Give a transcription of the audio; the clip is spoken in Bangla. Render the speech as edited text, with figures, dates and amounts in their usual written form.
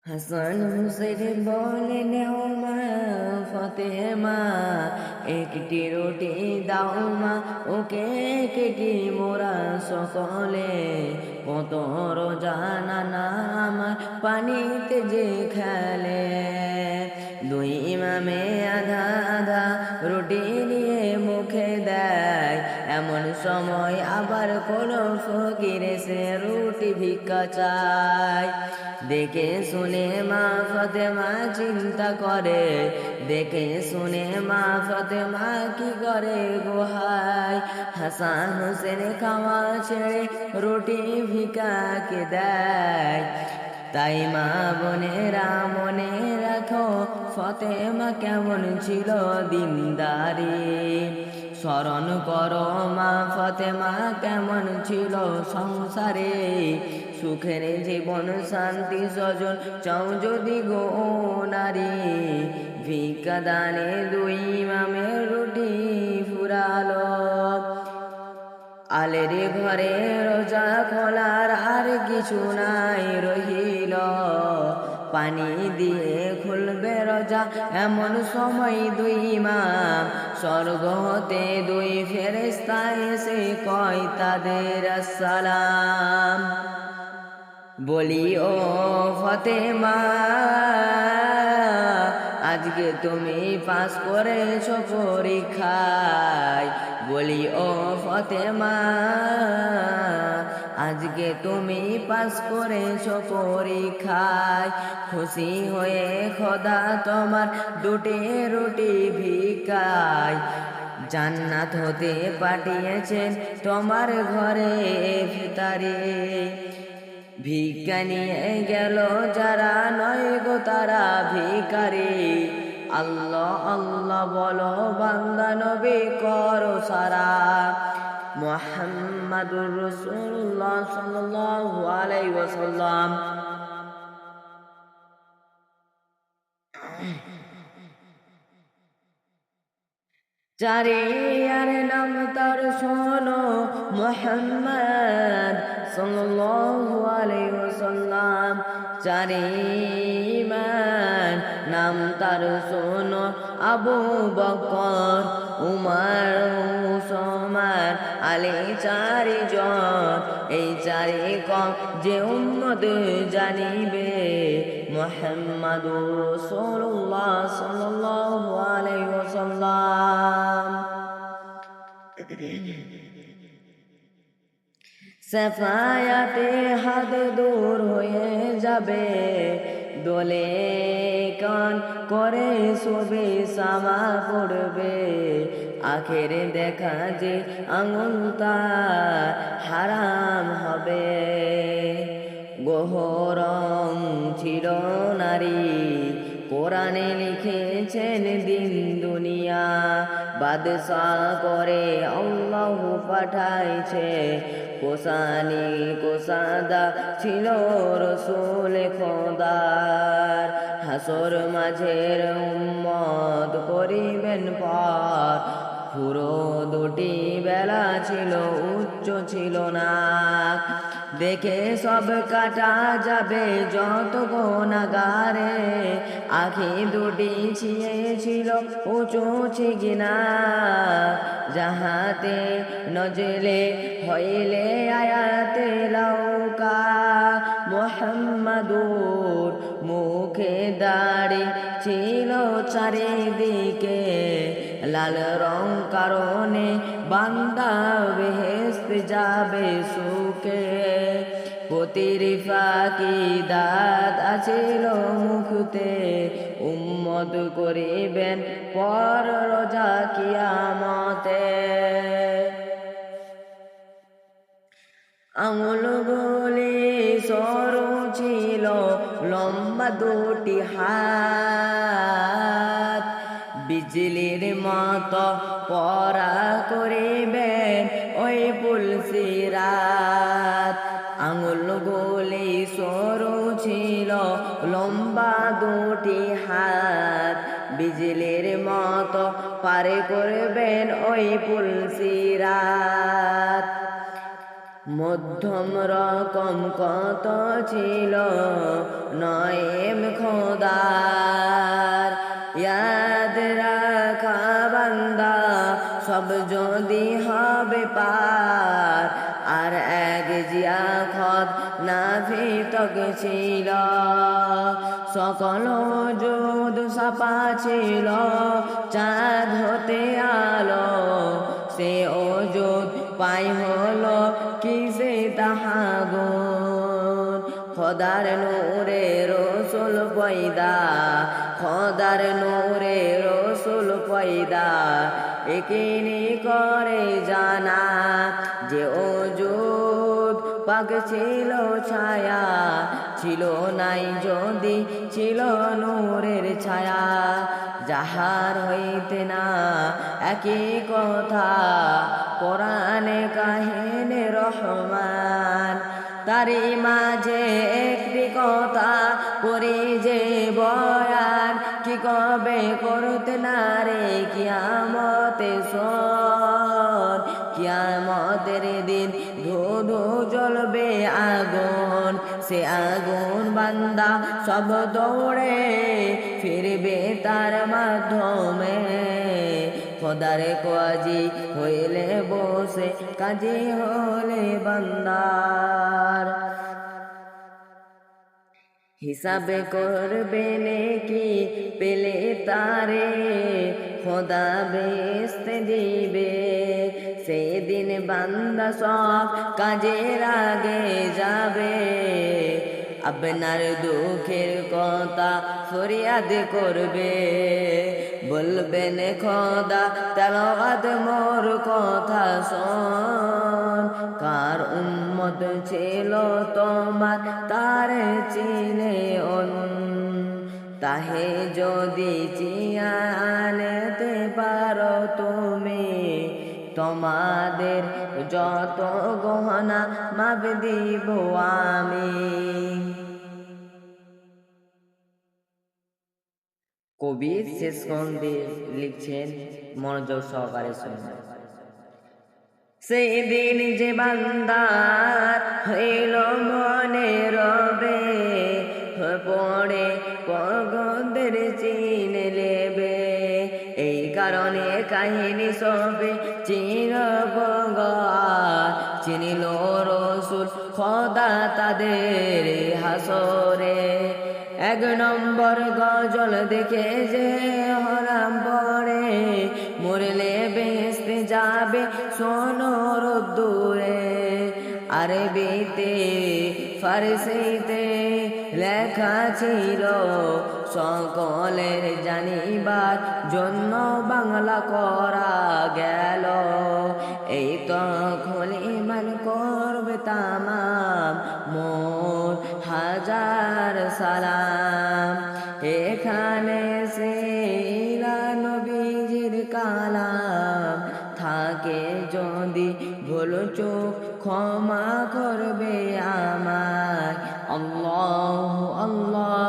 হাসান হুসেন বলেন ও মা ফাতেমা, একটি রুটি দাও মা, ওকে কেটি মোরা সকলে। কত রোজানা নামার পানিতে যে খেলে। দুই ইমামে আধা আধা রুটি নিয়ে মুখে দেয়, এমন সময় আবার কোন ফকির সে রুটি ভিক্ষা চায়। দেখে শুনে মা ফাতেমা চিন্তা করে, দেখে শুনে মা ফাতেমা কি করে গোহায়। হাসান হোসেন খাওয়া ছেড়ে রুটি ভিক্ষাকে দেয়। তাই মা বোনেরা মনে রাখো, ফাতেমা কেমন ছিল দিনদারি। স্মরণ করো মা ফাতেমা কেমন ছিল সংসারে। সুখের জীবন শান্তি স্বজন চাও যদি গো নারী। ভিক্ষা দানে দুই ইমামের রুটি ফুরালো। আলের ঘরে রোজা খোলার আর কিছু নাই রহিল। পানি দিয়ে খুলবে রোজা, এমন সময় দুই ইমাম স্বর্গ হতে দুই ফেরেশতা এসে কয় তাদের আসসালাম। বলি ও ফাতেমা, আজকে তুমি পাস করেছ পরীক্ষায়। বলি ও ফাতেমা, আজকে তুমি পাস করেছ পরীক্ষায়। খুশি হয়ে খোদা তোমার দুটি রুটি ভিক্ষায় জান্নাত হতে পাঠিয়েছেন তোমার ঘরে ফিতারে। ভিক্ষা নিয়ে গেল যারা নয় গো তারা ভিখারি। আল্লাহ আল্লাহ বলো বান্দা নবী করো সারা। মুহাম্মাদুর রাসূলুল্লাহ সাল্লাল্লাহু আলাইহি ওয়াসাল্লাম। চারিয়ার নাম তার শোনো মুহাম্মদ সাল্লাল্লাহু আলাইহি ওয়াসাল্লাম। চারিমান নাম তার শোনো আবু বকর, উমর, উসমান, আলী চারিজন। এই চারি কম যে উম্মত জানিবে মুহাম্মাদুর রাসূলুল্লাহ সাল্লাল্লাহু আলাইহি ওয়াসাল্লাম। সাফায়াতে হাত দূর হয়ে যাবে, দোলে কান করে শোবে সামা পড়বে। আখের দেখা যে আঙুল তার হারাম হবে। গহরং ছিল নারী, কোরআনে লিখেছেন দিন দুনিয়া। বাদশাহ করে আল্লাহ পাঠাইছে, কোসানি কোসাদা ছিল রসুল খোদার। হাসর মাঝের উম্মত করিবেন পার, পুরো দুটি বেলা ছিল উচ্চ ছিল না। দেখে সব কাটা যাবে যত গুনাহগারে। আখি দুটি ছিঁড়েছিল উঁচু ছিগিনা, যাহাতে নজলে হইলে আয়াতে লাউকা। মুহাম্মাদুর মুখে দাড়ি ছিল চারিদিকে, লাল রং কারণে বান্দা বেহেশত যাবে সুখে। পতির ফাঁকি দাঁত আছিল মুখতে, উম্মত করিবেন পর রোজা কিয়ামতে। আঙুলগুলি সরু ছিল লম্বা দুটি হাত, বিজলির মতো পরা করিবেন ওই পুলসিরাত। আঙুলগুলি সরু ছিল লম্বা দুটি হাত, বিজলির মতো পারে করবেন ওই পুলসিরাত। মধ্যম রকম কত ছিল নয়েম খোদার, ইয়াদ রাখা বান্দা সব যদি হবে পার, আর এক জিয়াখত নাফিতক ছিল, সকল যুদ সাপা ছিল চাঁদ হতে আলো, সে ওজুদ পাই হলো কিসে তাহাগুন, খোদার নূরে রসুল পয়দা, খোদার নূরে রসুল পয়দা, একিনি করে জানা যে ওজুদ পাক ছিল ছায়া, ছিল নাই যদি ছিল নূরের ছায়া, যাহার হইতে না একই কথা কোরআনে কাহিনী রহমান, তারি মাঝে একটি কথা করি যে বয়ান, কি কবে করতে না রে কিয়ামতে সর, কিয়ামতের দিন ধু ধু জ্বলবে আগুন, সে আগুন বান্দা সব দৌড়ে ফিরবে তার মাধ্যমে, খোদার কাজী হইলে বসে কাজী হলে বান্দার, হিসাবে করবে নেকি পেলে তারে খোদা বেস্তে দিবে, সেদিন বান্দা সব কাজের আগে যাবে, আপনার দুঃখের কথা ফরিয়াদ করবে, বলবেন খোদা তেলাওয়াত মোর কথা শোন, কার উম্মত ছিল তোমার তার চিনে অন, তাহে যদি চিয়া আনতে পারো তুমি, তোমাদের যত গহনা মাপ দিব আমি। কবি শেষ খণ্ডে লিখছেন, মনোযোগ সহকারে শুনুন। সেদিন যে বান্দার হইল মনে রবে, পড়ে পগদের চিনে লেবে, এই কারণে কাহিনী সবে চিনব চিনিল রসুল খোদা তাদের হাসরে, এক নম্বর গজল দেখে যে হরাম পড়ে, মরলে বেহেশতে যাবে শোনো রোদ্দুরে, আরবিতে ফারসিতে লেখা ছিল, সকলের জানিবার জন্য বাংলা করা গেল, এই তখন ইমান করবে তামাম মোর হাজার সালাম, এখানে সে নবীজির কালাম থাকে যদি ভুল চোখ ক্ষমা করবে আমায়, আল্লাহ আল্লাহ